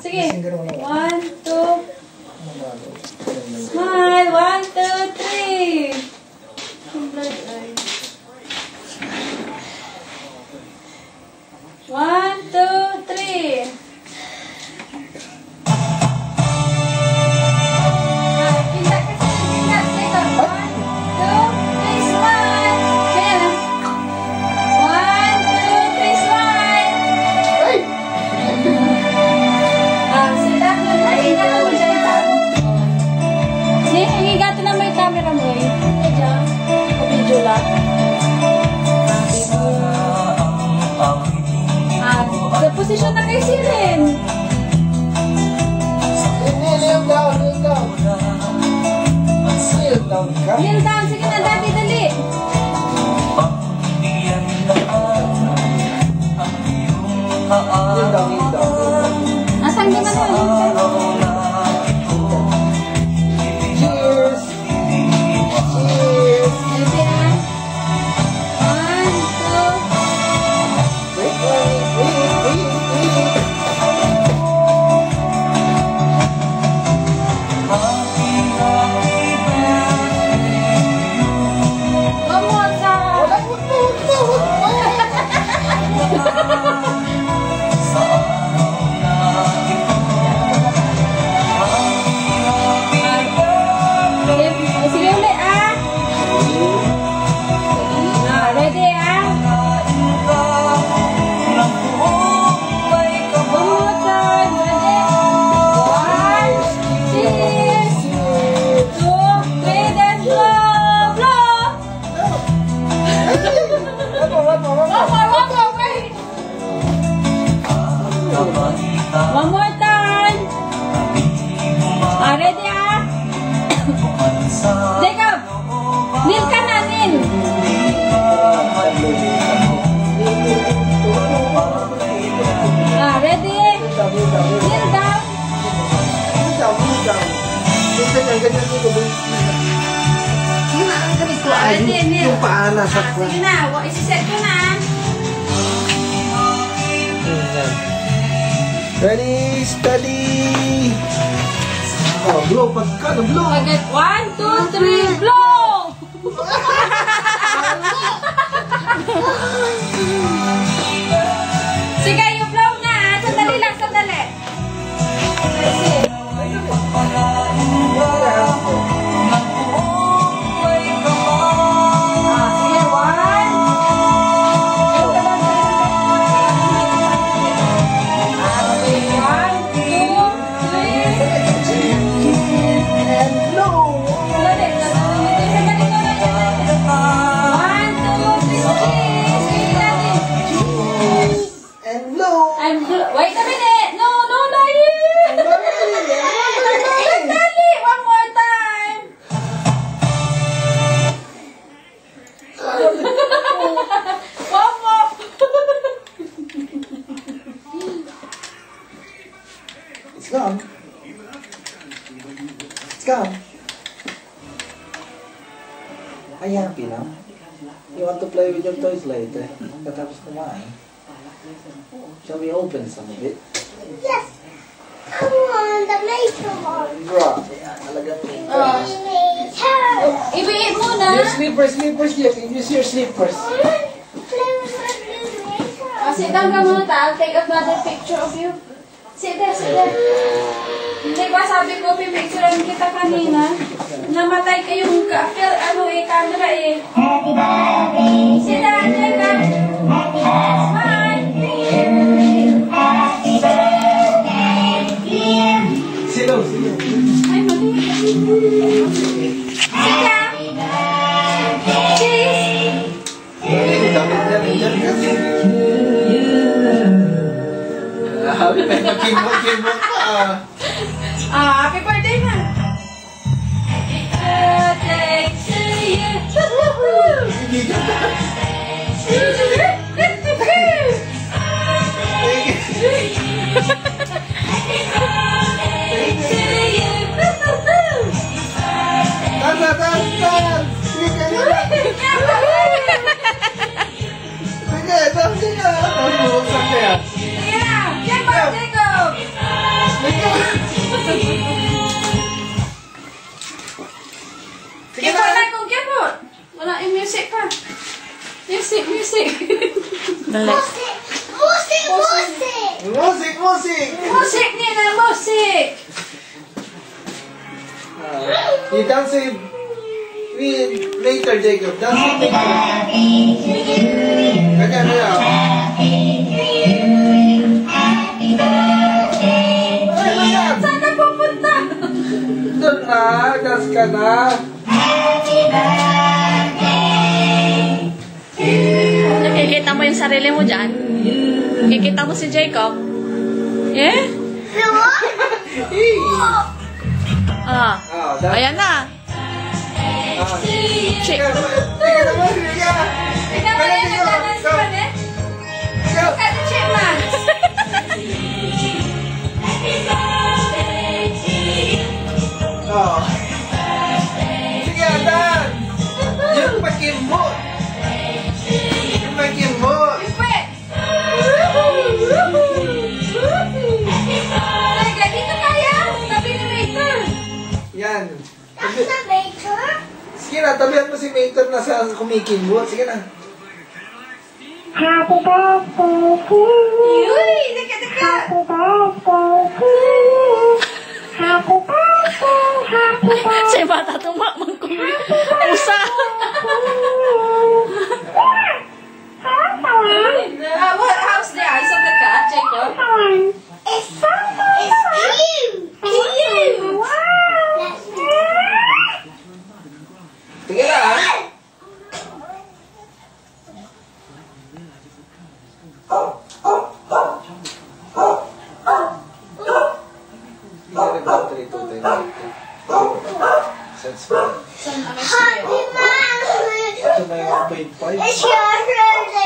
Sige. 1, 2. Smile. 1, 2, 3. 1, 2, 3. Posisyon na kay Siren. Kneel down. Kneel down. Sige na, Daddy, dali. Nasaan di man yun? Cheers. Cheers. Sige na. 1, 2. Wait. One more time. Ready, Jacob, kneel ka na, kneel. Ready? Kneel down. Ready, kneel. Yung paa nasa Sige na, isi-set ko na. Ready, steady. Oh, blow, pagka, blow. 1, 2, 3, blow! Sige, yung blow na. Sandali lang, sandali. Sige. Wait a minute! No, not yet! Exactly! One more time! One more! It's gone. It's gone. Are you happy now? You want to play with your toys later? Katapos kumain. Shall we open some of it? Yes. I want the later one. Bro. Ibiit muna. Your slippers, Jeff. Use your slippers. Sit down ka muna, I'll take another picture of you. Sit there, sit there. Hindi ba sabi ko, pipicturean kita kanina? Namatay ka yung camera eh. Happy birthday. Sit down, Jacob. Smile. Happy birthday, dear. Silo. Ay, mali. Sit down. Cheese. Happy birthday na. Happy birthday to you. music! Musik, Nina, musik! You dance with later, Jacob. Dance with later. Ganyan na lang. Saan ka pupunta? Doon na, dance ka na. Nakikita mo yung sarili mo dyan? Nakikita mo si Jacob? Eh? Hey! Ah. Dance. Ayan na. Chick. Tingnan naman, Riga. Tingnan mo yan, nagdanas pa rin. Look at the chipmunks. Sige, dance. Yung pakimot. Yung pakimot. Ipit. Teka, dito kaya? Tabi ni Mater. Yan. That's the maker. Sige na, tabihan mo si Mater na sa kumikimot. Sige na. Happy birthday to you. Uy, teka, teka. Happy birthday to you. Happy birthday, happy birthday. Sa bata tumakmang usa. What house the eyes of the cat, Jacob? It's you. It's you. Sige na, ha? Happy birthday. Ito na yung 1.5. It's your birthday